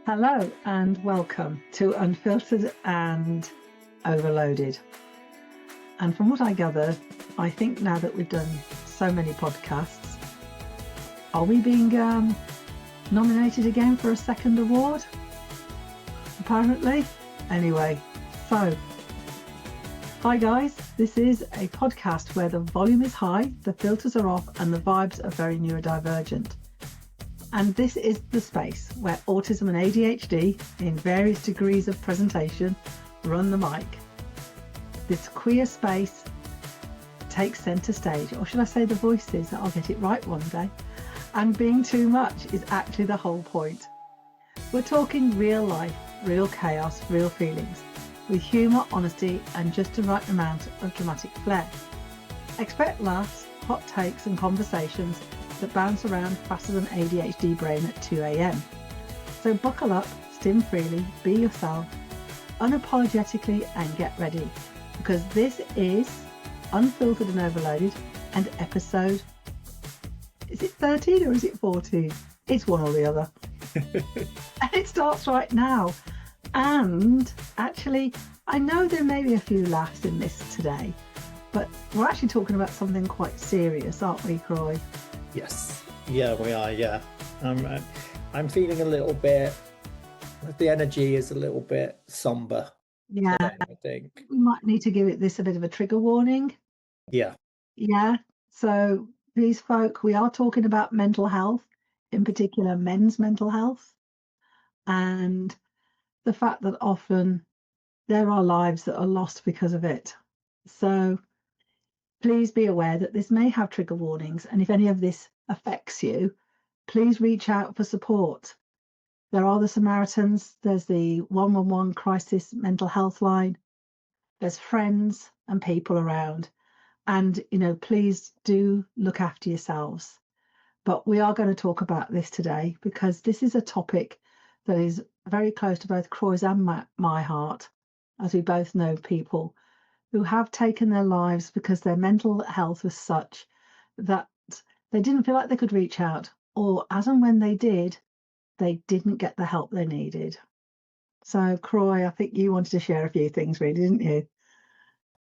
Hello and welcome to Unfiltered and Overloaded. And from what I gather, I think now that we've done so many podcasts, are we being nominated again for a second award? Apparently. Anyway, so hi guys, this is a podcast where the volume is high, the filters are off, and the vibes are very neurodivergent. And this is the space where autism and ADHD, in various degrees of presentation, run the mic. This queer space takes centre stage, or should I say the voices, I'll get it right one day. And being too much is actually the whole point. We're talking real life, real chaos, real feelings, with humour, honesty, and just the right amount of dramatic flair. Expect laughs, hot takes, and conversations that bounce around faster than ADHD brain at 2 a.m. So buckle up, stim freely, be yourself, unapologetically, and get ready, because this is Unfiltered and Overloaded, and episode, is it 13 or is it 14? It's one or the other. And it starts right now. And actually, I know there may be a few laughs in this today, but we're actually talking about something quite serious, aren't we, Kroy? Yes, yeah, we are. Yeah, I'm feeling a little bit. The energy is a little bit somber. Yeah, today, I think. we might need to give this a bit of a trigger warning. Yeah, Yeah. So please, folk, we are talking about mental health, in particular men's mental health, and the fact that often there are lives that are lost because of it. So please be aware that this may have trigger warnings, and if any of this affects you, please reach out for support. There are the Samaritans, there's the 111 crisis mental health line, there's friends and people around. And, please do look after yourselves. But we are going to talk about this today because this is a topic that is very close to both Kroy's and my heart, as we both know people who have taken their lives because their mental health was such that they didn't feel like they could reach out, or as and when they did, they didn't get the help they needed. So, Kroy, I think you wanted to share a few things, really, didn't you?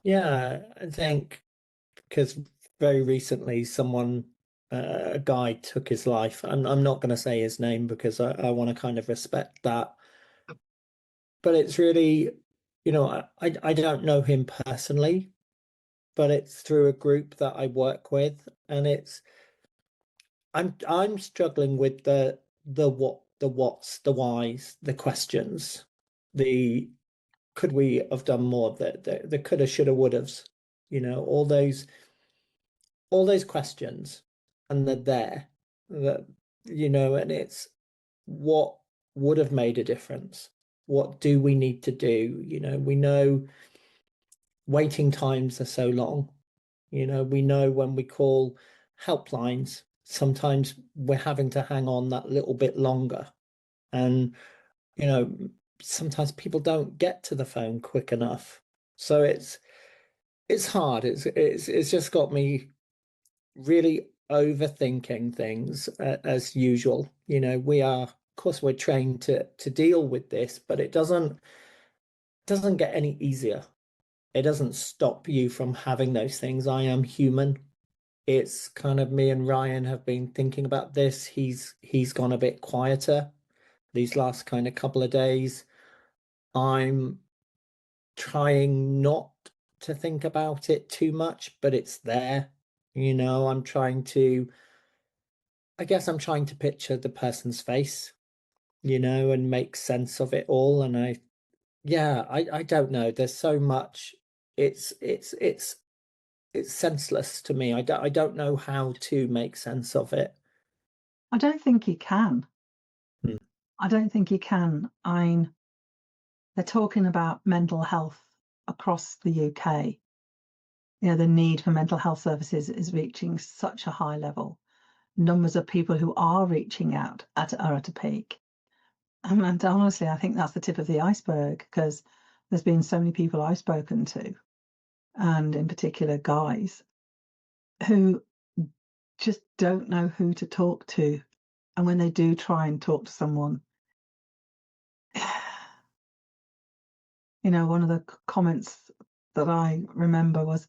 yeah. I think because very recently, a guy took his life. I'm not going to say his name because I want to kind of respect that. But it's really, I don't know him personally, but it's through a group that I work with, and I'm struggling with the what, the what's, the whys, the questions, the could we have done more, the coulda, shoulda, woulda's, all those questions, and they're there, that and it's what would have made a difference. What do we need to do? We know waiting times are so long. We know when we call helplines, sometimes we're having to hang on that little bit longer. And, you know, sometimes people don't get to the phone quick enough. So it's hard. It's just got me really overthinking things as usual. Of course, we're trained to deal with this, but it doesn't get any easier. It doesn't stop you from having those things. I am human. It's kind of, me and Ryan have been thinking about this. He's gone a bit quieter these last kind of couple of days. I'm trying not to think about it too much, but it's there. I guess I'm trying to picture the person's face, and make sense of it all. And I don't know. There's so much. It's senseless to me. I don't know how to make sense of it. I don't think you can. Hmm. I don't think you can. They're talking about mental health across the UK. The need for mental health services is reaching such a high level. Numbers of people who are reaching out are at a peak. And honestly, I think that's the tip of the iceberg, because there's been so many people I've spoken to, and in particular guys, who just don't know who to talk to. And when they do try and talk to someone, one of the comments that I remember was,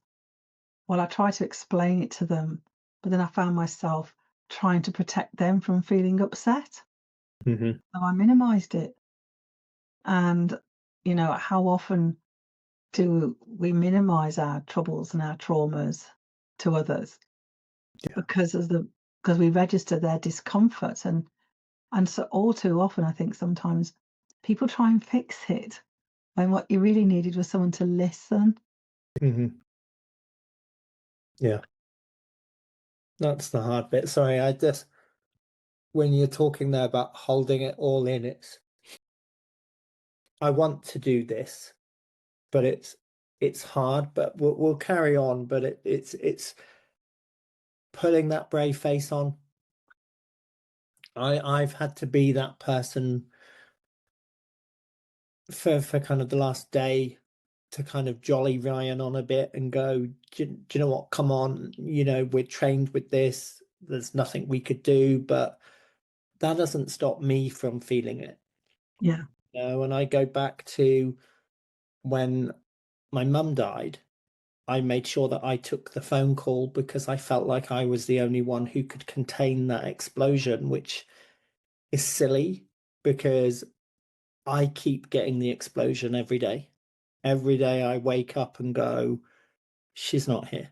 well, I tried to explain it to them, but then I found myself trying to protect them from feeling upset. Hmm. So I minimized it. And, how often do we minimize our troubles and our traumas to others Yeah. because we register their discomfort, and so all too often I think sometimes people try and fix it when what you really needed was someone to listen. Hmm. Yeah. That's the hard bit. Sorry, when you're talking there about holding it all in, I want to do this, but it's hard, but we'll carry on. But it's putting that brave face on. I've had to be that person for kind of the last day to kind of jolly Ryan on a bit and go, do you know what? Come on, we're trained with this. There's nothing we could do, but that doesn't stop me from feeling it. Yeah. When I go back to when my mum died, I made sure that I took the phone call because I felt like I was the only one who could contain that explosion, which is silly because I keep getting the explosion every day. Every day I wake up and go, she's not here,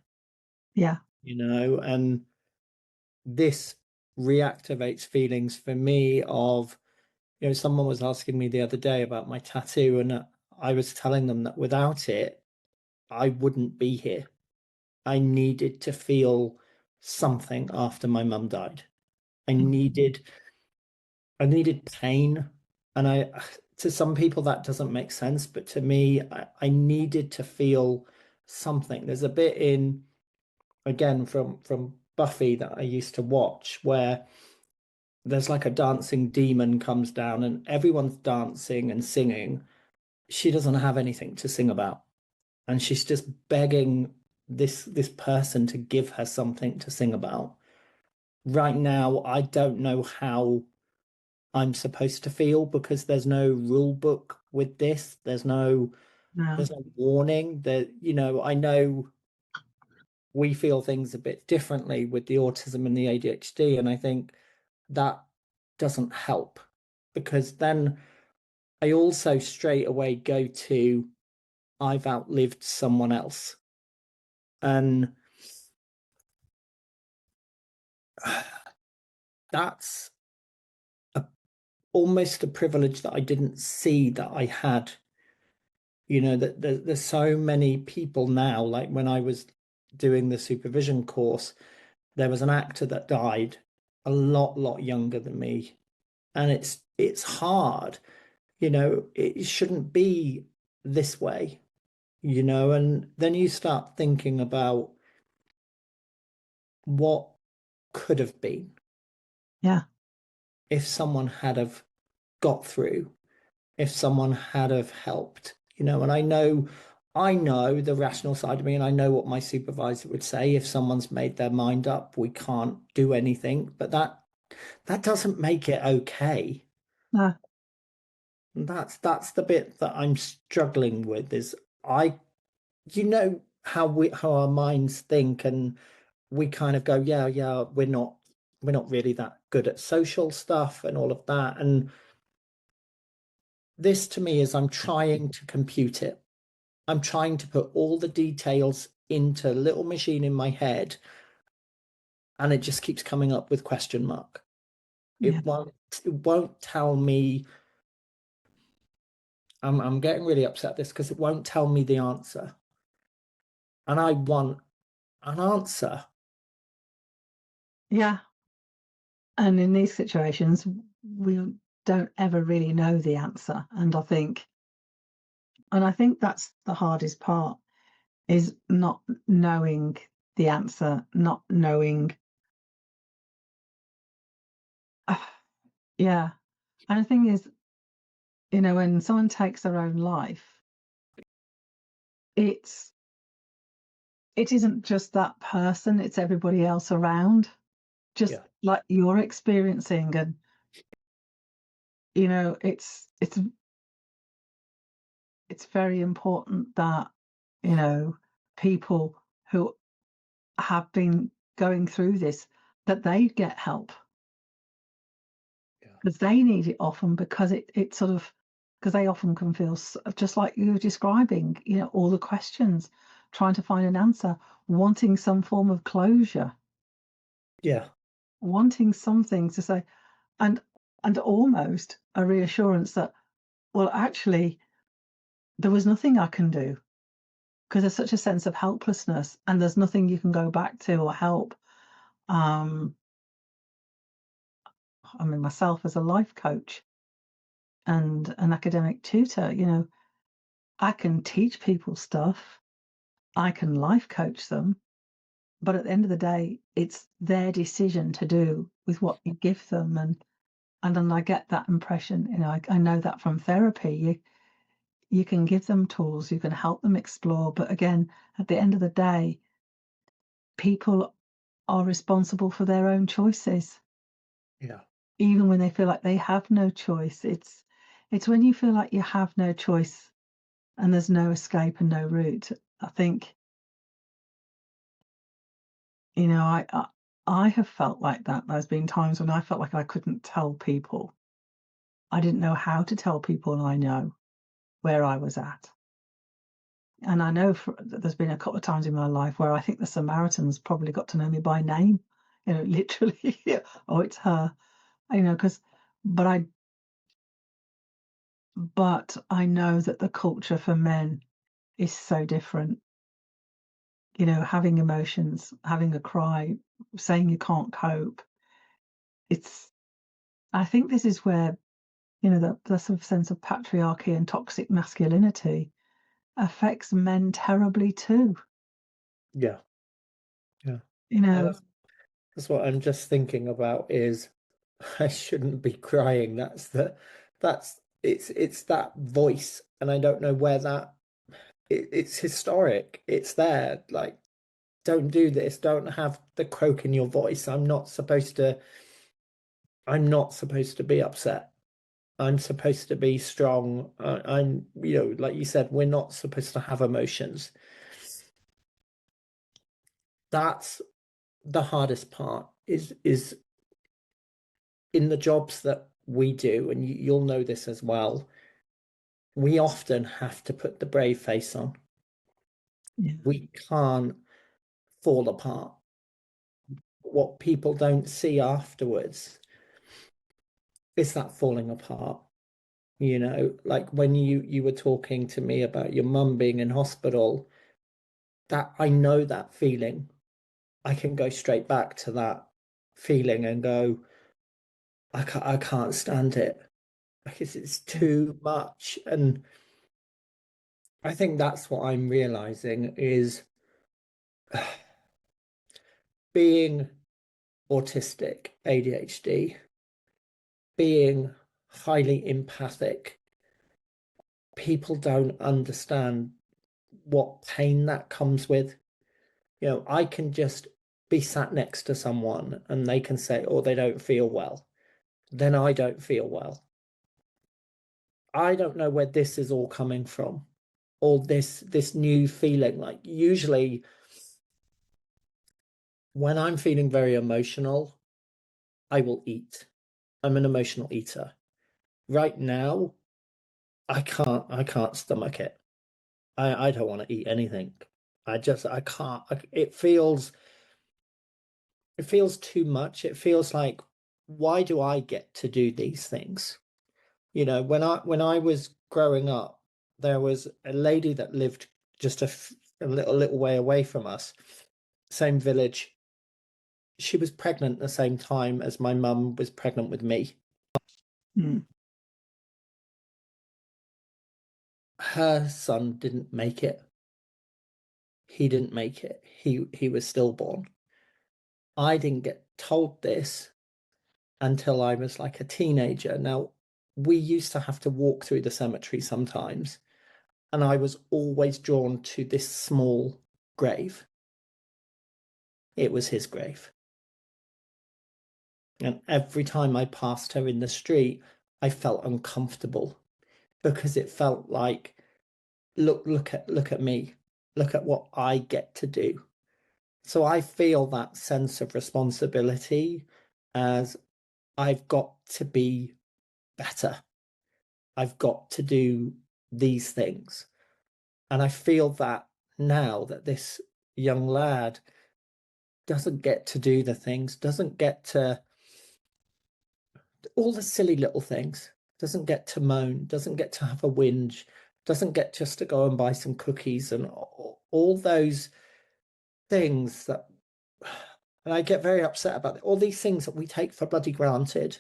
Yeah. and this reactivates feelings for me of, someone was asking me the other day about my tattoo, and I was telling them that without it, I wouldn't be here. I needed to feel something after my mum died. I Mm. needed I needed pain. And to some people that doesn't make sense, but to me, I needed to feel something. There's a bit in, again, from Buffy that I used to watch where there's like a dancing demon comes down and everyone's dancing and singing. She doesn't have anything to sing about. And she's just begging this person to give her something to sing about. Right now, I don't know how I'm supposed to feel because there's no rule book with this. No. There's no warning that, I know we feel things a bit differently with the autism and the ADHD. And I think that doesn't help because then I also straight away go to, I've outlived someone else. And that's almost a privilege that I didn't see that I had. That there's so many people now, like when I was doing the supervision course, there was an actor that died a lot younger than me. And it's hard, it shouldn't be this way, and then you start thinking about what could have been Yeah. if someone had have got through, if someone had have helped, and I know the rational side of me, and I know what my supervisor would say if someone's made their mind up, we can't do anything, but that doesn't make it okay. No. And that's the bit that I'm struggling with is I how our minds think, and we kind of go, yeah, we're not really that good at social stuff and all of that. And this to me is I'm trying to compute it. I'm trying to put all the details into a little machine in my head, and it just keeps coming up with question mark. Yeah. It won't tell me. I'm getting really upset at this because it won't tell me the answer. And I want an answer. Yeah. And in these situations, we don't ever really know the answer. And I think that's the hardest part is not knowing the answer, not knowing. Yeah. And the thing is, when someone takes their own life, it isn't just that person, it's everybody else around, just Yeah. like you're experiencing. And it's it's very important that, you know, people who have been going through this, that they get help Yeah. because they need it often, because it sort of, because they often can feel just like you were describing, you know, all the questions, trying to find an answer, wanting some form of closure, Yeah. wanting something to say, and almost a reassurance that, well, actually, there was nothing I can do, because there's such a sense of helplessness, and there's nothing you can go back to or help. Um, I mean, myself as a life coach and an academic tutor, you know, I can teach people stuff, I can life coach them, but at the end of the day, it's their decision to do with what you give them. And then I get that impression, you know, I know that from therapy. You can give them tools, you can help them explore, but again, at the end of the day, people are responsible for their own choices, Yeah. even when they feel like they have no choice. It's when you feel like you have no choice and there's no escape and no route. I think, you know, I have felt like that. There's been times when I felt like I couldn't tell people. I didn't know how to tell people I know where I was at. And I know that there's been a couple of times in my life where I think the Samaritans probably got to know me by name, you know, literally. Oh, it's her, you know, because, but I know that the culture for men is so different. You know, having emotions, having a cry, saying you can't cope. It's, I think this is where, you know, the sort of sense of patriarchy and toxic masculinity affects men terribly too. Yeah. Yeah. You And know, that's what I'm just thinking about is I shouldn't be crying. It's that voice, and I don't know where it's historic. It's there. Like, don't do this. Don't have the croak in your voice. I'm not supposed to be upset. I'm supposed to be strong. I'm, like you said, we're not supposed to have emotions. That's the hardest part is in the jobs that we do, and you'll know this as well. We often have to put the brave face on. yeah, We can't fall apart. What people don't see afterwards is that falling apart. Like when you were talking to me about your mum being in hospital, that I know that feeling. I can go straight back to that feeling and go, I can't stand it because it's yeah, too much. And I think that's what I'm realizing is being autistic, ADHD, being highly empathic, people don't understand what pain that comes with. I can just be sat next to someone and they can say, oh, they don't feel well. Then I don't feel well. I don't know where this is all coming from, or this new feeling. Like usually when I'm feeling very emotional, I will eat. I'm an emotional eater. Right now, I can't stomach it. I don't want to eat anything. I can't. It feels too much. It feels like, why do I get to do these things? When I was growing up, there was a lady that lived just a little way away from us, same village. She was pregnant at the same time as my mum was pregnant with me. mm, Her son didn't make it. He didn't make it. He was stillborn. I didn't get told this until I was like a teenager. Now, we used to have to walk through the cemetery sometimes, and I was always drawn to this small grave. It was his grave. And every time I passed her in the street, I felt uncomfortable because it felt like look at me, look at what I get to do. So I feel that sense of responsibility as I've got to be better. I've got to do these things. And I feel that now that this young lad doesn't get to do the things, doesn't get to all the silly little things, doesn't get to moan, doesn't get to have a whinge, doesn't get just to go and buy some cookies and all those things that, and I get very upset about it, all these things that we take for bloody granted,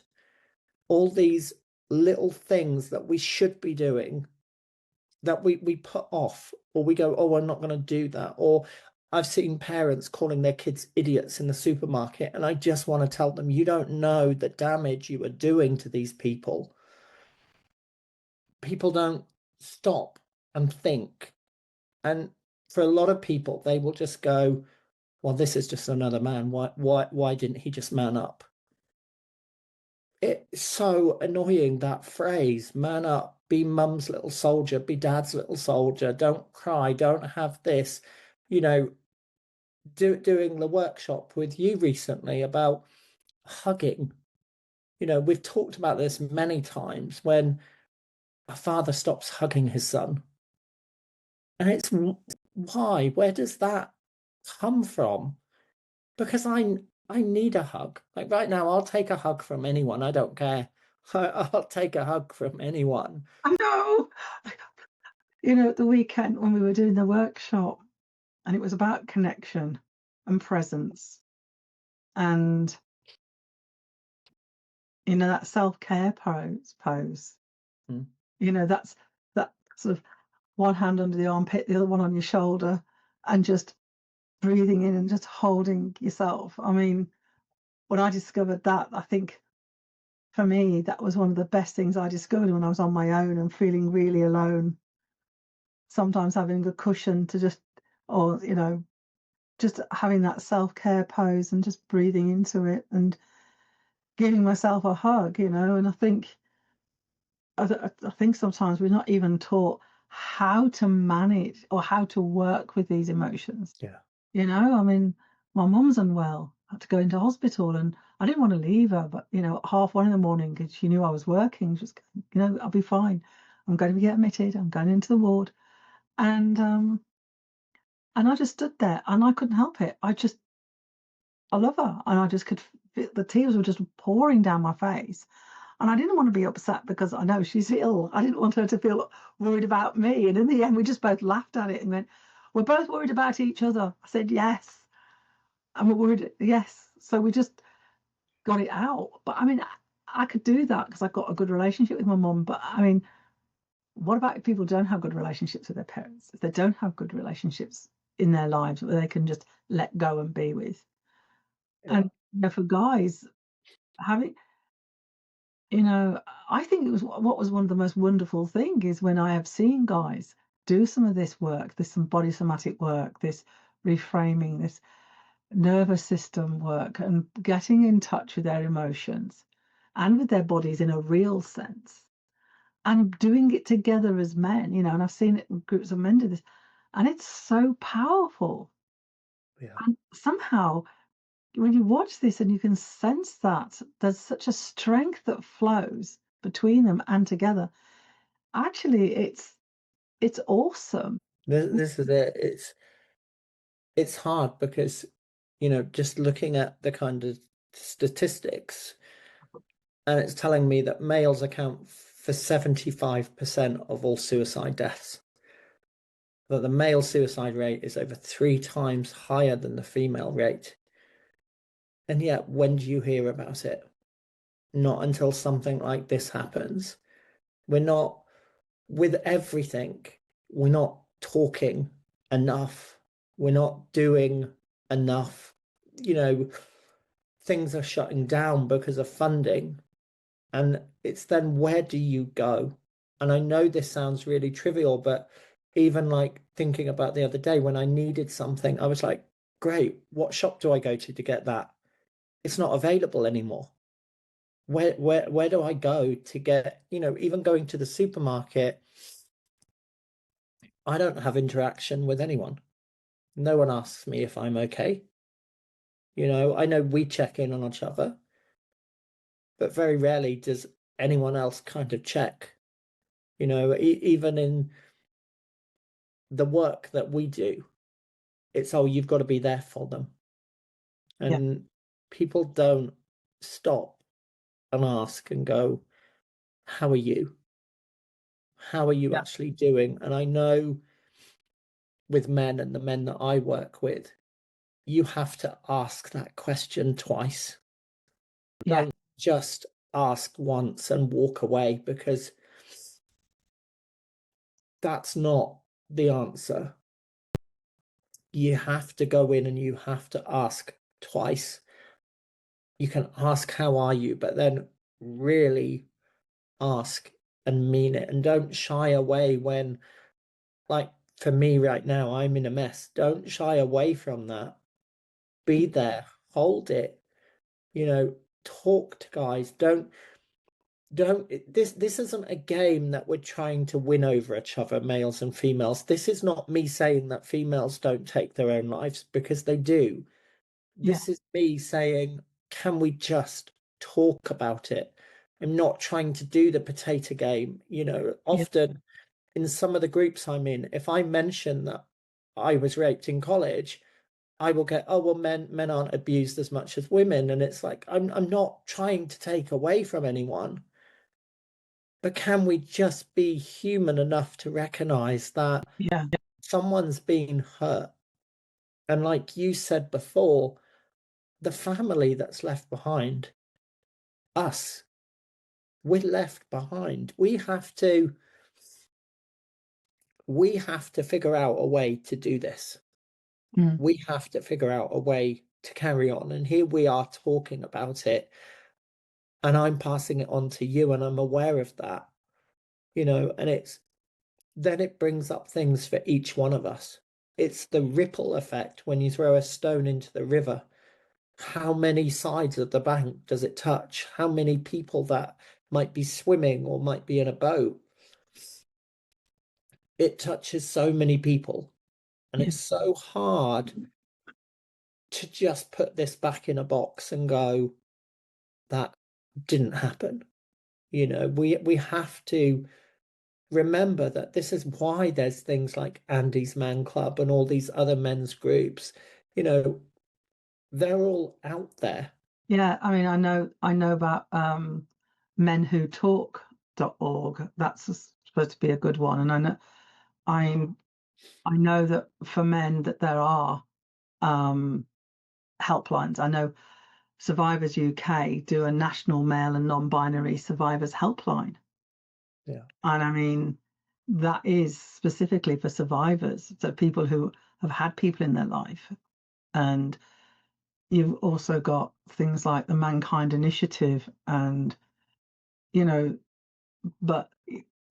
all these little things that we should be doing that we put off, or we go, oh, I'm not going to do that. Or I've seen parents calling their kids idiots in the supermarket, and I just want to tell them, you don't know the damage you are doing to these people. People don't stop and think. And for a lot of people, they will just go, well, this is just another man. Why didn't he just man up? It's so annoying, that phrase, man up, be mum's little soldier, be dad's little soldier, don't cry, don't have this. You know, doing the workshop with you recently about hugging. You know, we've talked about this many times when a father stops hugging his son. And it's why? Where does that come from? Because I need a hug. Like right now, I'll take a hug from anyone. I don't care. I'll take a hug from anyone. I know. You know, at the weekend when we were doing the workshop, and it was about connection and presence, and you know that self-care pose. Mm. You know, that's that sort of one hand under the armpit, the other one on your shoulder, and just breathing in and just holding yourself. I mean, when I discovered that, I think for me, that was one of the best things I discovered when I was on my own and feeling really alone. Sometimes having a cushion to just, or, you know, just having that self-care pose and just breathing into it and giving myself a hug, you know. And I think sometimes we're not even taught how to manage or how to work with these emotions. Yeah. You know, I mean, my mum's unwell. I had to go into hospital and I didn't want to leave her, but you know, at 1:30 in the morning, because she knew I was working, she was going, you know, I'll be fine. I'm going to get admitted. I'm going into the ward. And I just stood there and I couldn't help it. I love her. And I just could the tears were just pouring down my face. And I didn't want to be upset because I know she's ill. I didn't want her to feel worried about me. And in the end, we just both laughed at it and went, we're both worried about each other. I said, yes. And we're worried, yes. So we just got it out. But I mean, I could do that because I've got a good relationship with my mum. But I mean, what about if people don't have good relationships with their parents? If they don't have good relationships in their lives where they can just let go and be with? Yeah. And you know, for guys, having, you know, I think it was what was one of the most wonderful things is when I have seen guys do some of this work, this some body somatic work, this reframing, this nervous system work, and getting in touch with their emotions and with their bodies in a real sense, and doing it together as men, you know, and I've seen it in groups of men do this, and it's so powerful. Yeah. And somehow when you watch this and you can sense that there's such a strength that flows between them and together. Actually, it's awesome. This is it. It's hard because, you know, just looking at the kind of statistics, and it's telling me that males account for 75% of all suicide deaths. That the male suicide rate is over 3 times higher than the female rate. And yet, when do you hear about it? Not until something like this happens. We're not, with everything, we're not talking enough. We're not doing enough. You know, things are shutting down because of funding. And it's then where do you go? And I know this sounds really trivial, but even like thinking about the other day when I needed something, I was like, great, what shop do I go to get that? It's not available anymore. Where do I go to get, you know, even going to the supermarket, I don't have interaction with anyone. No one asks me if I'm okay. I know we check in on each other, but very rarely does anyone else kind of check. Even in the work that we do, it's, oh, you've got to be there for them. Yeah, And people don't stop and ask and go, how are you? How are you yeah, actually doing? And I know with men and the men that I work with, you have to ask that question twice. yeah, Don't just ask once and walk away, because that's not the answer. You have to go in and you have to ask twice. You can ask, how are you? But then really ask and mean it. And don't shy away when, like for me right now, I'm in a mess. Don't shy away from that. Be there, hold it, talk to guys. Don't this isn't a game that we're trying to win over each other, males and females. This is not me saying that females don't take their own lives, because they do. yeah, This is me saying, can we just talk about it? I'm not trying to do the potato game. yeah, Often in some of the groups I'm in, if I mention that I was raped in college, I will get, oh well, men aren't abused as much as women. And it's like, I'm not trying to take away from anyone. But can we just be human enough to recognize that yeah, someone's been hurt? And like you said before, the family that's left behind, us, we're left behind. We have to figure out a way to do this. mm, We have to figure out a way to carry on. And here we are talking about it, and I'm passing it on to you, and I'm aware of that, and then it brings up things for each one of us. It's the ripple effect when you throw a stone into the river. How many sides of the bank does it touch? How many people that might be swimming or might be in a boat? It touches so many people. And yeah, it's so hard to just put this back in a box and go, that didn't happen. We have to remember that this is why there's things like Andy's Man Club and all these other men's groups. They're all out there. yeah. I mean, I know about menwhotalk.org. That's supposed to be a good one. And I'm I know that for men that there are um helplines. I know Survivors UK do a national male and non-binary survivors helpline. Yeah. And I mean, that is specifically for survivors, so people who have had people in their life. And you've also got things like the Mankind Initiative, and you know, but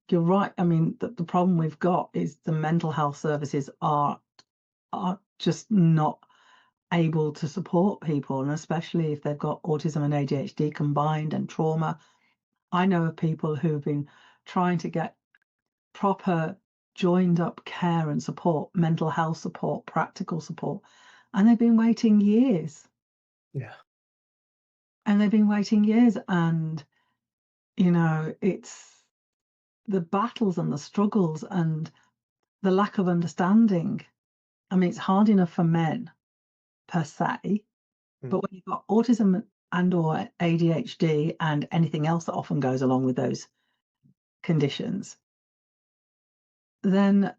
you're right. I mean, the problem we've got is the mental health services are just not able to support people, and especially if they've got autism and ADHD combined and trauma. I know of people who've been trying to get proper joined up care and support, mental health support, practical support, and they've been waiting years. Yeah. And they've been waiting years, and it's the battles and the struggles and the lack of understanding. I mean, it's hard enough for men per se, Mm. but when you've got autism and or ADHD and anything else that often goes along with those conditions, then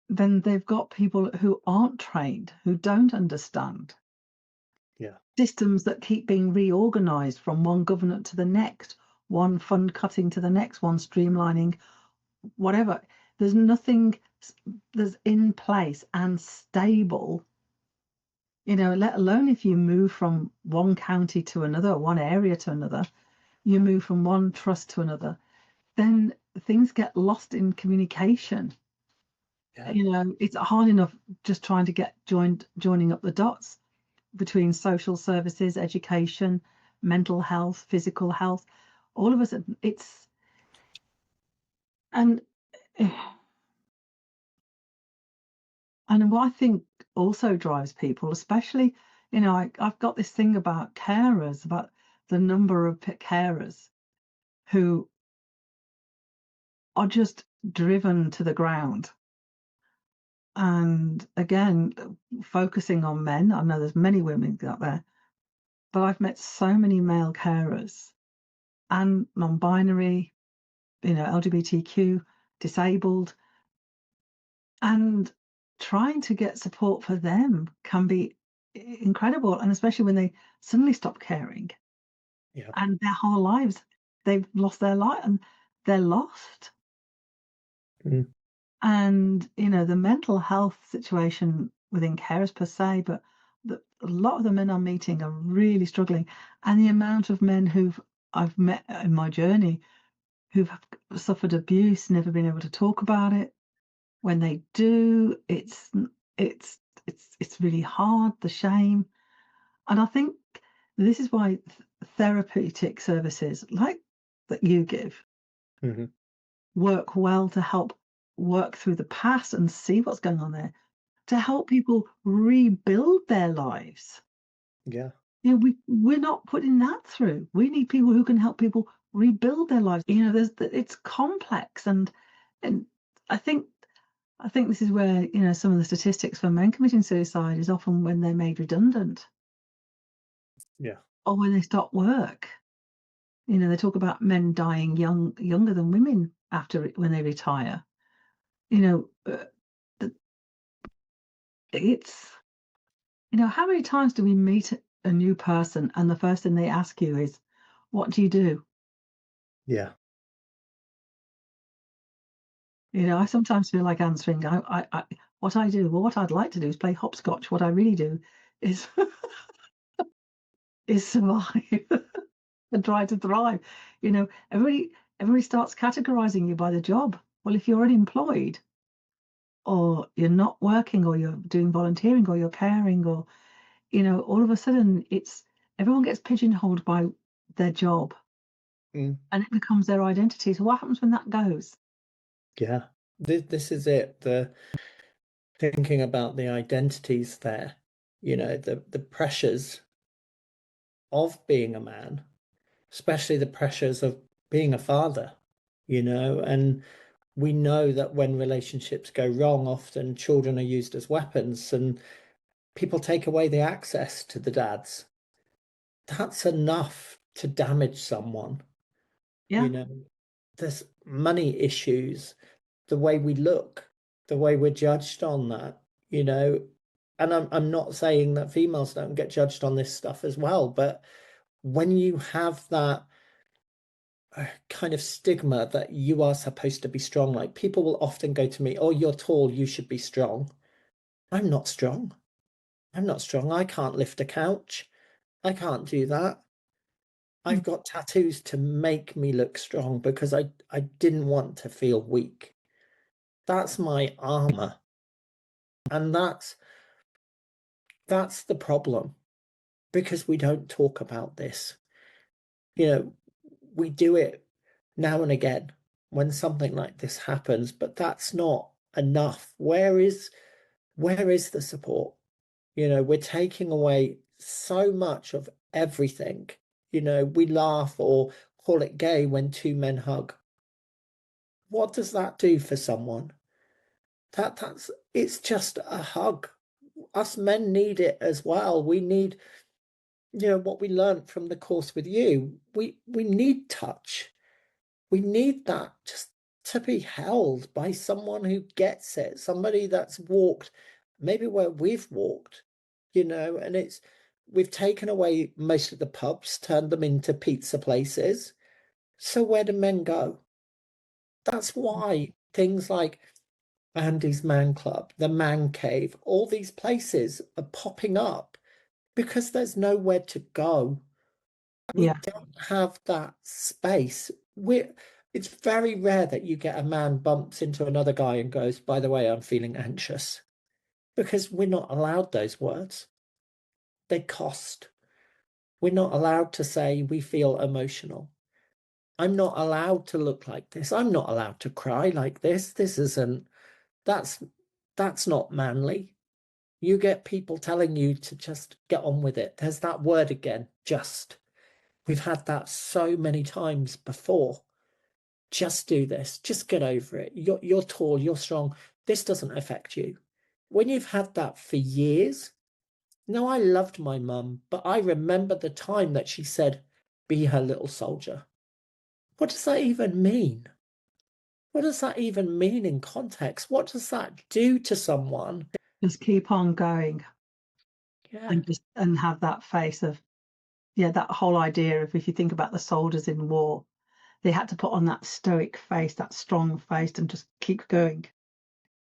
they've got people who aren't trained, who don't understand Yeah. systems that keep being reorganized from one government to the next, one fund cutting to the next, one streamlining, whatever. There's nothing that's in place and stable, let alone if you move from one county to another, one area to another, you move from one trust to another, then things get lost in communication. Yeah. It's hard enough just trying to get joining up the dots between social services, education, mental health, physical health. All of us, it's and And what I think also drives people, especially, I've got this thing about carers, about the number of carers who are just driven to the ground. And again, focusing on men, I know there's many women out there, but I've met so many male carers and non-binary, LGBTQ, disabled, and trying to get support for them can be incredible. And especially when they suddenly stop caring Yeah. and their whole lives, they've lost their life and they're lost. Mm. And, the mental health situation within carers per se, but a lot of the men I'm meeting are really struggling. And the amount of men I've met in my journey who've suffered abuse, never been able to talk about it. When they do, it's really hard, the shame. And I think this is why therapeutic services like that you give Mm-hmm. work well to help work through the past and see what's going on there, to help people rebuild their lives. Yeah. We're not putting that through. We need people who can help people rebuild their lives. It's complex, and I think this is where some of the statistics for men committing suicide is often when they're made redundant. Yeah. Or when they stop work. They talk about men dying younger than women when they retire. It's how many times do we meet a new person and the first thing they ask you is, "What do you do?" Yeah. I sometimes feel like answering, what I do. Well, what I'd like to do is play hopscotch. What I really do is is survive and try to thrive. Everybody starts categorizing you by the job. Well, if you're unemployed or you're not working or you're doing volunteering or you're caring or, all of a sudden everyone gets pigeonholed by their job Mm. and it becomes their identity. So what happens when that goes? Yeah. This is it. The thinking about the identities there, the pressures of being a man, especially the pressures of being a father, and we know that when relationships go wrong, often children are used as weapons and people take away the access to the dads. That's enough to damage someone. Yeah. There's money issues, the way we look, the way we're judged on that, and I'm not saying that females don't get judged on this stuff as well, but when you have that kind of stigma that you are supposed to be strong, like people will often go to me, "Oh, you're tall, you should be strong." I'm not strong. I'm not strong. I can't lift a couch. I can't do that. I've got tattoos to make me look strong because I didn't want to feel weak. That's my armor. And that's the problem because we don't talk about this. We do it now and again when something like this happens, but that's not enough. Where is the support? We're taking away so much of everything. We laugh or call it gay when two men hug. What does that do for someone? It's just a hug. Us men need it as well. We need, what we learned from the course with you. We need touch. We need that just to be held by someone who gets it, somebody that's walked maybe where we've walked, and we've taken away most of the pubs, turned them into pizza places. So where do men go? That's why things like Andy's Man Club, the Man Cave, all these places are popping up because there's nowhere to go. We Yeah. don't have that space. It's very rare that you get a man bumps into another guy and goes, "By the way, I'm feeling anxious," because we're not allowed those words. They cost. We're not allowed to say we feel emotional. I'm not allowed to look like this. I'm not allowed to cry like this. This isn't, that's That's not manly. You get people telling you to just get on with it. There's that word again, just. We've had that so many times before. Just do this. Just get over it. You're tall, you're strong. This doesn't affect you. When you've had that for years, no, I loved my mum, but I remember the time that she said, be her little soldier. What does that even mean? What does that even mean in context? What does that do to someone? Just keep on going Yeah, and have that face of, yeah, that whole idea of, if you think about the soldiers in war, they had to put on that stoic face, that strong face, and just keep going,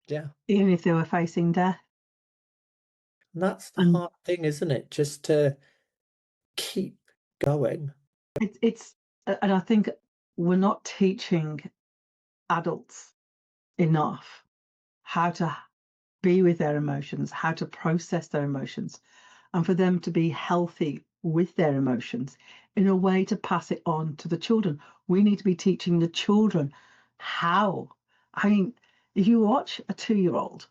yeah. even if they were facing death. And that's the And hard thing, isn't it? Just to keep going. it's and I think we're not teaching adults enough how to be with their emotions, how to process their emotions, and for them to be healthy with their emotions in a way to pass it on to the children. We need to be teaching the children how. I mean, if you watch a 2-year-old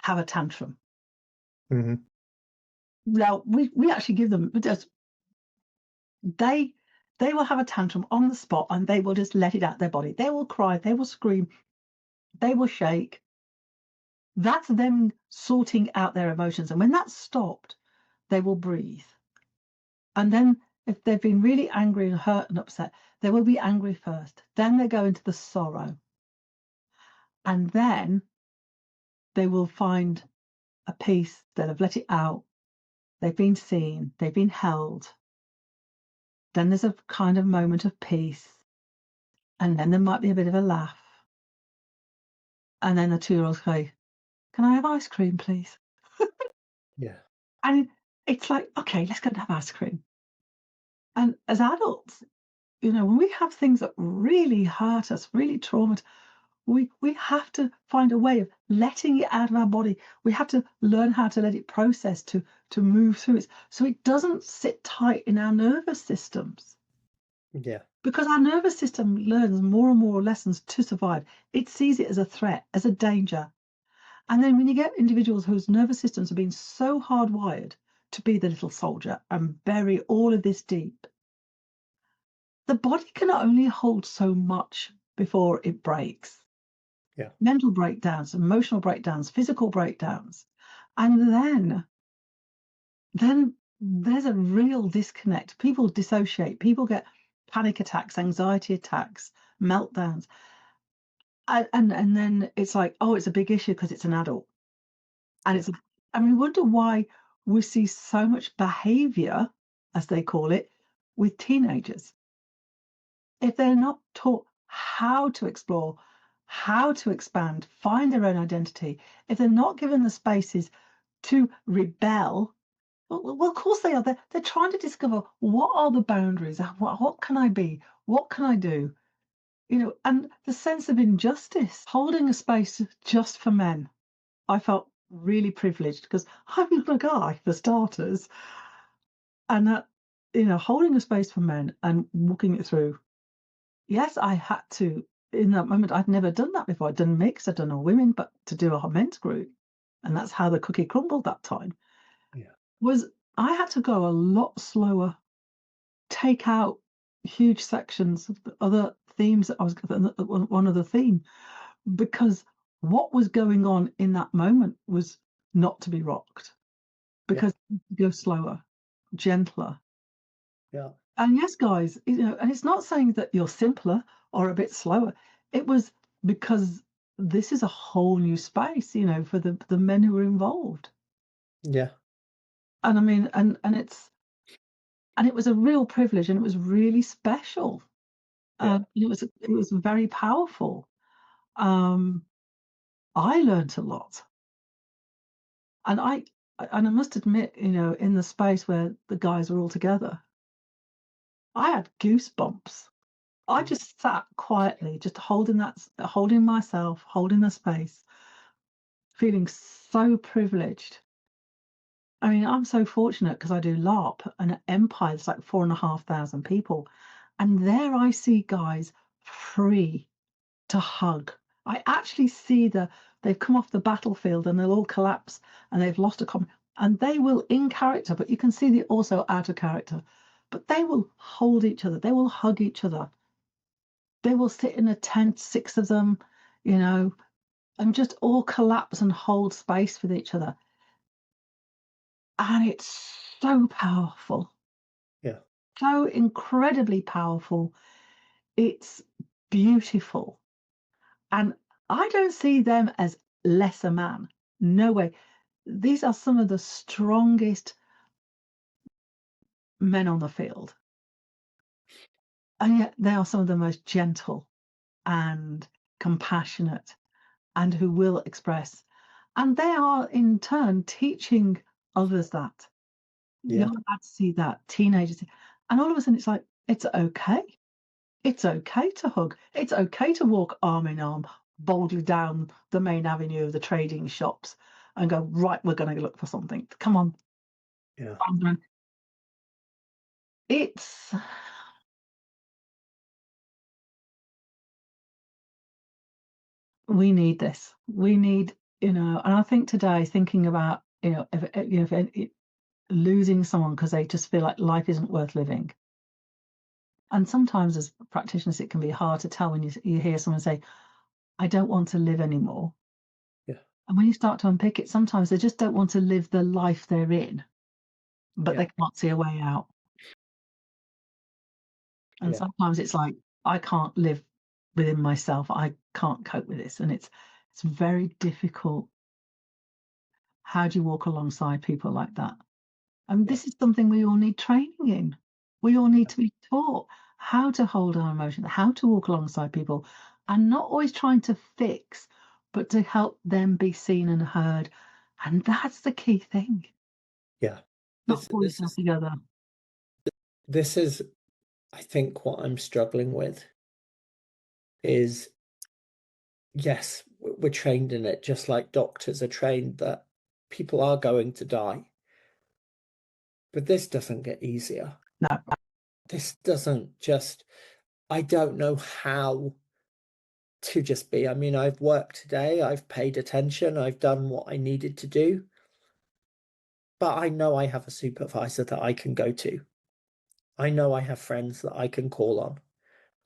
have a tantrum, Mm-hmm. now we actually give them just they they will have a tantrum on the spot and they will just let it out their body. They will cry, they will scream, they will shake. That's them sorting out their emotions. And when that's stopped, they will breathe. And then if they've been really angry and hurt and upset, they will be angry first. Then they go into the sorrow. And then they will find a peace. They'll have let it out. They've been seen. They've been held. Then there's a kind of moment of peace. And then there might be a bit of a laugh. And then the 2-year-old say, can I have ice cream, please? Yeah. And it's like, okay, let's go and have ice cream. And as adults, when we have things that really hurt us, really traumatized, we have to find a way of letting it out of our body. We have to learn how to let it process, to move through it, so it doesn't sit tight in our nervous systems. Yeah. Because our nervous system learns more and more lessons to survive. It sees it as a threat, as a danger. And then when you get individuals whose nervous systems have been so hardwired to be the little soldier and bury all of this deep, the body can only hold so much before it breaks. Yeah. Mental breakdowns, emotional breakdowns, physical breakdowns. And then there's a real disconnect. People dissociate, people get panic attacks, anxiety attacks, meltdowns. And then it's like, oh, it's a big issue because it's an adult. And Yeah. and we wonder why we see so much behavior, as they call it, with teenagers. If they're not taught how to explore, how to expand, find their own identity, if they're not given the spaces to rebel, well, of course they are. They're trying to discover, what are the boundaries? What can I be? What can I do? And the sense of injustice, holding a space just for men. I felt really privileged because I'm not a guy, for starters. And that, holding a space for men and walking it through. Yes, I had to, in that moment, I'd never done that before. I'd done mixed, I'd done all women, but to do a men's group, and that's how the cookie crumbled that time, Yeah. was I had to go a lot slower, take out huge sections of the other themes that I was, one other theme, because what was going on in that moment was not to be rocked, Yeah. because go slower, gentler. Yeah. And yes, guys, and it's not saying that you're simpler or a bit slower. It was because this is a whole new space, for the men who were involved. Yeah. And I mean, and it was a real privilege, and it was really special. Yeah. It was very powerful. Um, I learned a lot, and I must admit, in the space where the guys were all together, I had goosebumps. I just sat quietly, just holding myself, holding the space, feeling so privileged. I mean, I'm so fortunate because I do LARP, and at Empire, it's like 4,500 people. And there I see guys free to hug, I actually see they've come off the battlefield and they'll all collapse and they've lost a comrade, and they will in character, but you can see they're also out of character. But they will hold each other, they will hug each other, they will sit in a tent, 6 of them, and just all collapse and hold space with each other. And it's so powerful. Yeah. So incredibly powerful. It's beautiful. And I don't see them as lesser man. No way. These are some of the strongest men on the field. And yet they are some of the most gentle and compassionate and who will express. And they are in turn teaching others that. Yeah. Young lads see that, teenagers. And all of a sudden it's like, it's okay. It's okay to hug. It's okay to walk arm in arm boldly down the main avenue of the trading shops and go, right, we're going to look for something. Come on. Yeah. It's, we need this. We need, and I think today thinking about, if losing someone because they just feel like life isn't worth living. And sometimes as practitioners, it can be hard to tell when you hear someone say, I don't want to live anymore. Yeah. And when you start to unpick it, sometimes they just don't want to live the life they're in, but Yeah. they can't see a way out. And Yeah. sometimes it's like, I can't live within myself. I can't cope with this. And it's very difficult. How do you walk alongside people like that? And Yeah. this is something we all need training in. We all need to be taught how to hold our emotions, how to walk alongside people, and not always trying to fix, but to help them be seen and heard. And that's the key thing. Yeah. Not pull yourself together. This is, I think, what I'm struggling with is, yes, we're trained in it, just like doctors are trained that people are going to die. But this doesn't get easier. No. This doesn't just, I don't know how to just be. I mean, I've worked today, I've paid attention, I've done what I needed to do. But I know I have a supervisor that I can go to. I know I have friends that I can call on.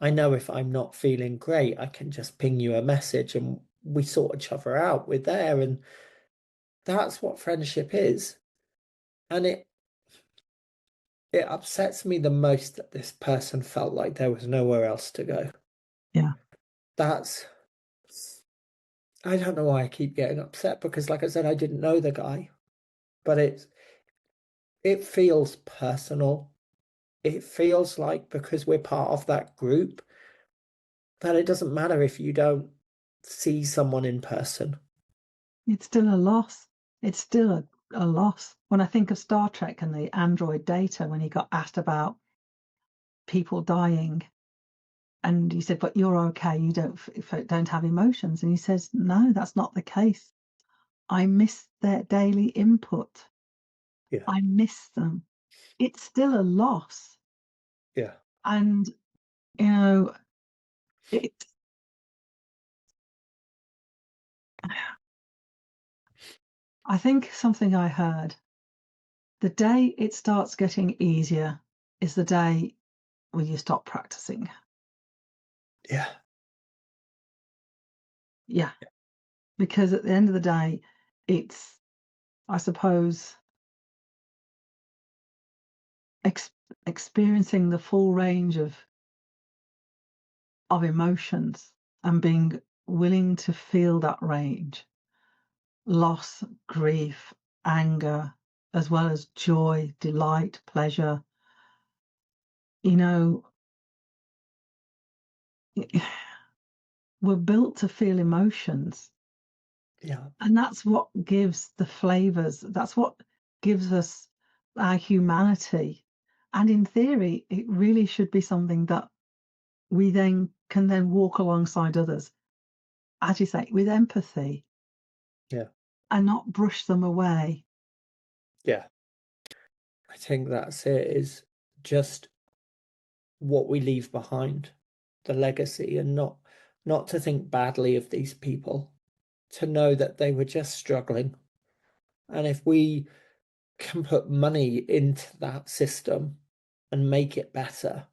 I know if I'm not feeling great, I can just ping you a message and we sort each other out. We're there. And that's what friendship is. And it upsets me the most that this person felt like there was nowhere else to go. Yeah. That's, I don't know why I keep getting upset because, like I said, I didn't know the guy, but it feels personal. It feels like because we're part of that group that it doesn't matter if you don't see someone in person. It's still a loss. It's still a loss. When I think of Star Trek and the android Data, when he got asked about people dying, and he said, but you're okay, you don't have emotions. And he says, no, that's not the case. I miss their daily input. Yeah. I miss them. It's still a loss. Yeah. And, it, I think something I heard, the day it starts getting easier is the day when you stop practicing. Yeah. Yeah. Because at the end of the day, it's, I suppose, experiencing the full range of emotions and being willing to feel that range, loss, grief, anger, as well as joy, delight, pleasure. We're built to feel emotions. Yeah. And that's what gives the flavors. That's what gives us our humanity. And in theory, it really should be something that we then can walk alongside others, as you say, with empathy. Yeah. And not brush them away. Yeah. I think that's it, is just what we leave behind, the legacy, and not not to think badly of these people, to know that they were just struggling. And if we can put money into that system and make it better,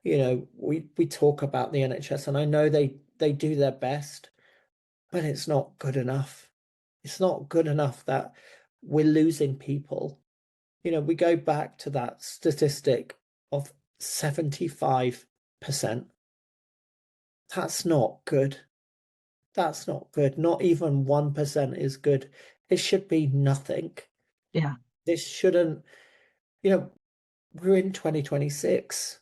we talk about the NHS, and I know they do their best, but it's not good enough. It's not good enough that we're losing people. We go back to that statistic of 75%. That's not good. That's not good. Not even 1% is good. It should be nothing. Yeah. This shouldn't, we're in 2026.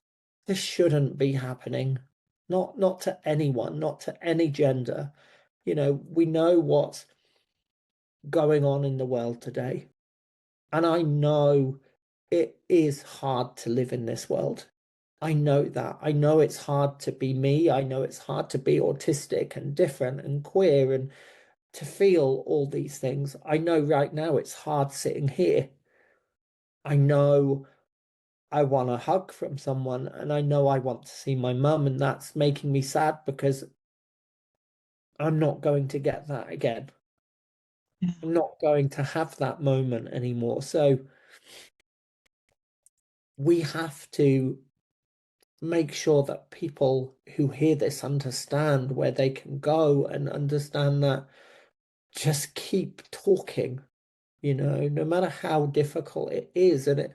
This shouldn't be happening. Not to anyone, not to any gender. We know what's going on in the world today. And I know it is hard to live in this world. I know that. I know it's hard to be me. I know it's hard to be autistic and different and queer and to feel all these things. I know right now it's hard sitting here. I know I want a hug from someone, and I know I want to see my mum, and that's making me sad because I'm not going to get that again. Yeah. I'm not going to have that moment anymore. So we have to make sure that people who hear this understand where they can go and understand that just keep talking, no matter how difficult it is. And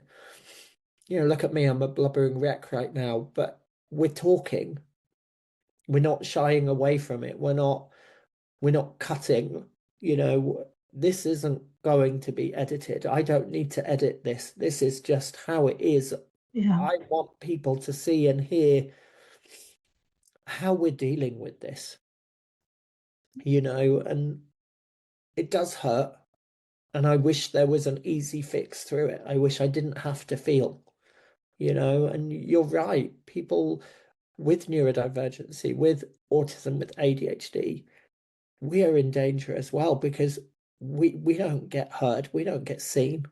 look at me, I'm a blubbering wreck right now, but we're talking. We're not shying away from it. We're not cutting, this isn't going to be edited. I don't need to edit this. This is just how it is. Yeah. I want people to see and hear how we're dealing with this, and it does hurt. And I wish there was an easy fix through it. I wish I didn't have to feel, and you're right. People with neurodivergency, with autism, with ADHD, we are in danger as well because we don't get heard, we don't get seen,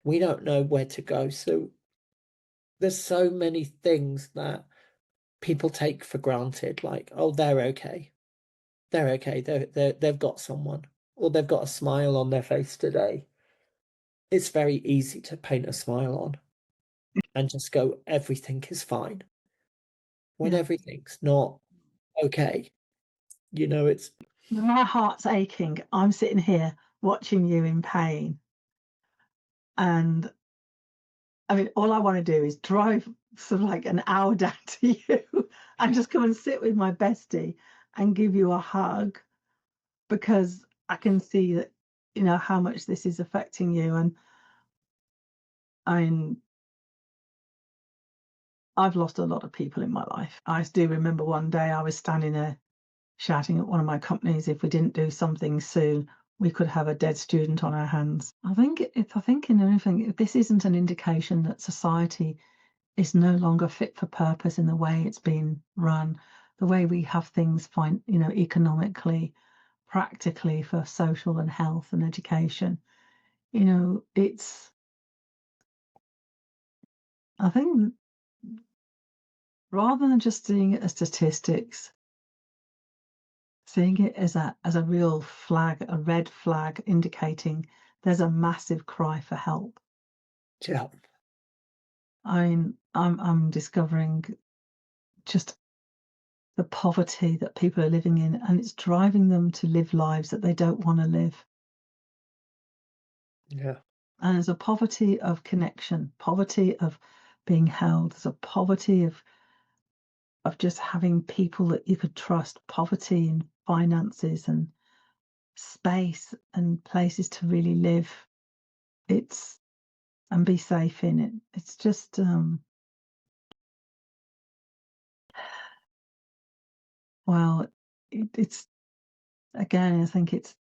we don't know where to go. So there's so many things that people take for granted, like, oh, they're okay. They're okay. They've got someone, or they've got a smile on their face today. It's very easy to paint a smile on and just go, everything is fine, when Yeah. everything's not okay. It's My heart's aching. I'm sitting here watching you in pain. And I mean, all I want to do is drive sort of like an hour down to you and just come and sit with my bestie and give you a hug because I can see that, how much this is affecting you. And I mean, I've lost a lot of people in my life. I do remember one day I was standing there shouting at one of my companies, if we didn't do something soon, we could have a dead student on our hands. I think in anything, if this isn't an indication that society is no longer fit for purpose in the way it's been run, the way we have things economically, practically for social and health and education. It's, I think, rather than just seeing it as statistics, seeing it as a real flag, a red flag indicating there's a massive cry for help. yeah, I'm discovering just the poverty that people are living in, and it's driving them to live lives that they don't want to live. yeah, And there's a poverty of connection, poverty of being held. There's a poverty of just having people that you could trust, poverty in finances and space and places to really live. It's and be safe in it. It's just well, it's again, I think it's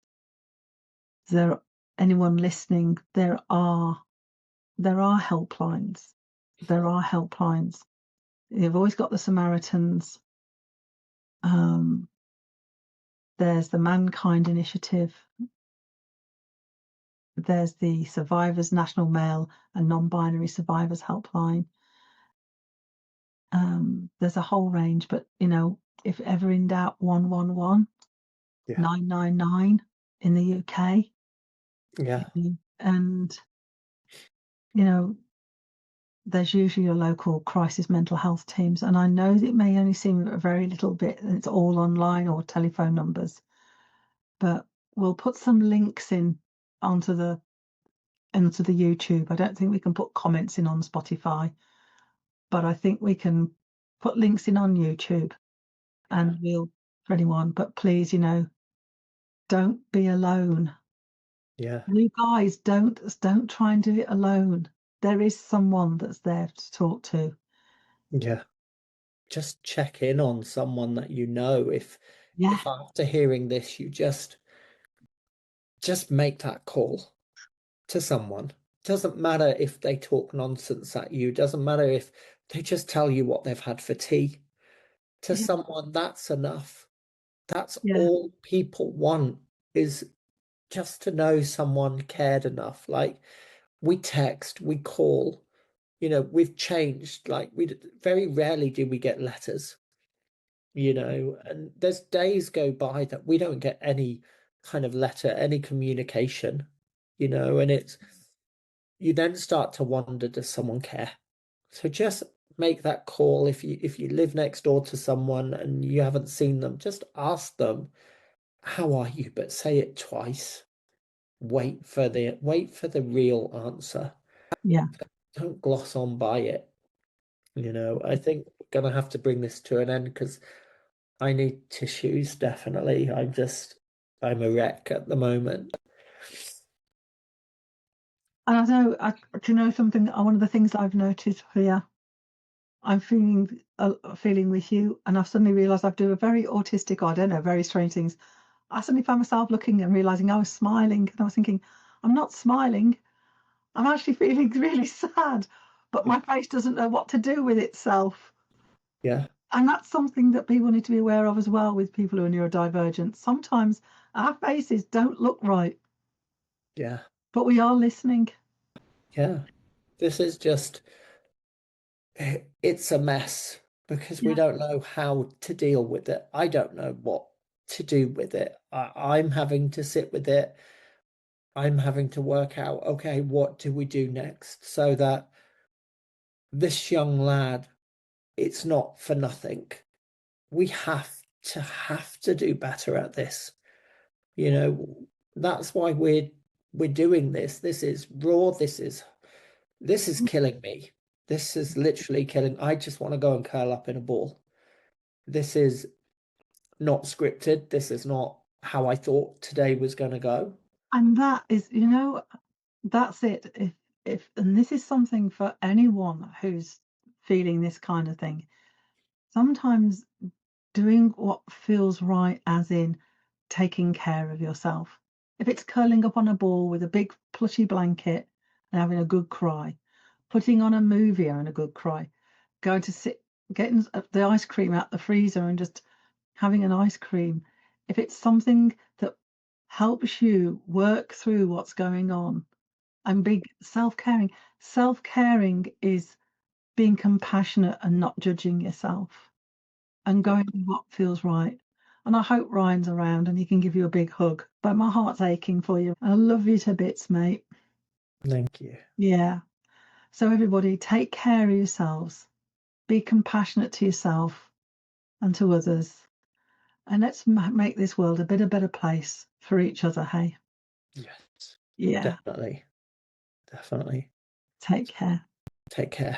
there anyone listening, there are helplines. There are helplines. You've always got the Samaritans. Um, there's the Mankind Initiative. There's the Survivors National Male and Non-Binary Survivors Helpline. There's a whole range, but if ever in doubt, 111 Yeah. 999 in the UK. Yeah. And, you know, there's usually your local crisis mental health teams. And I know that it may only seem a very little bit, and it's all online or telephone numbers, but we'll put some links in onto the YouTube. I don't think we can put comments in on Spotify, but I think we can put links in on YouTube, and we'll for anyone. But please, don't be alone. Yeah. You guys don't try and do it alone. There is someone that's there to talk to. Yeah. Just check in on someone that you know. If Yeah, after hearing this you just make that call to someone. Doesn't matter if they talk nonsense at you, doesn't matter if they just tell you what they've had for tea. To yeah, someone, that's enough. That's yeah, all people want, is just to know someone cared enough. Like, we text, we call, we've changed. Like, we very rarely do we get letters, and there's days go by that we don't get any kind of letter, any communication, and you then start to wonder, does someone care? So just make that call. If you live next door to someone and you haven't seen them, just ask them, how are you? But say it twice. Wait for the real answer. yeah. Don't gloss on by it. I think we're gonna have to bring this to an end because I need tissues, definitely. I'm a wreck at the moment. And I know, do you know something? One of the things I've noticed here, I'm feeling with you, and I've suddenly realised I do a very autistic, or I don't know, very strange things. I suddenly found myself looking and realising I was smiling, and I was thinking, I'm not smiling. I'm actually feeling really sad, but my face doesn't know what to do with itself. Yeah, And that's something that people need to be aware of as well with people who are neurodivergent. Sometimes our faces don't look right, yeah, but we are listening. yeah. This is just, it's a mess because we Yeah. don't know how to deal with it. I don't know what to do with it. I'm having to sit with it. I'm having to work out, okay, what do we do next so that this young lad, it's not for nothing. We have to do better at this. That's why we're doing this. This is raw. This is killing me. This is literally killing. I just want to go and curl up in a ball. This is not scripted. This is not how I thought today was going to go. And that is, that's it. And this is something for anyone who's feeling this kind of thing. Sometimes doing what feels right, as in taking care of yourself. If it's curling up on a ball with a big plushy blanket and having a good cry, putting on a movie and a good cry, going to sit, getting the ice cream out the freezer and just having an ice cream. If it's something that helps you work through what's going on and be self-caring. Self-caring is being compassionate and not judging yourself and going with what feels right. And I hope Ryan's around and he can give you a big hug. But my heart's aching for you. I love you to bits, mate. Thank you. Yeah. So everybody, take care of yourselves. Be compassionate to yourself and to others. And let's make this world a bit a better place for each other, hey? Yes, Yeah. definitely. Definitely. Take care. Take care.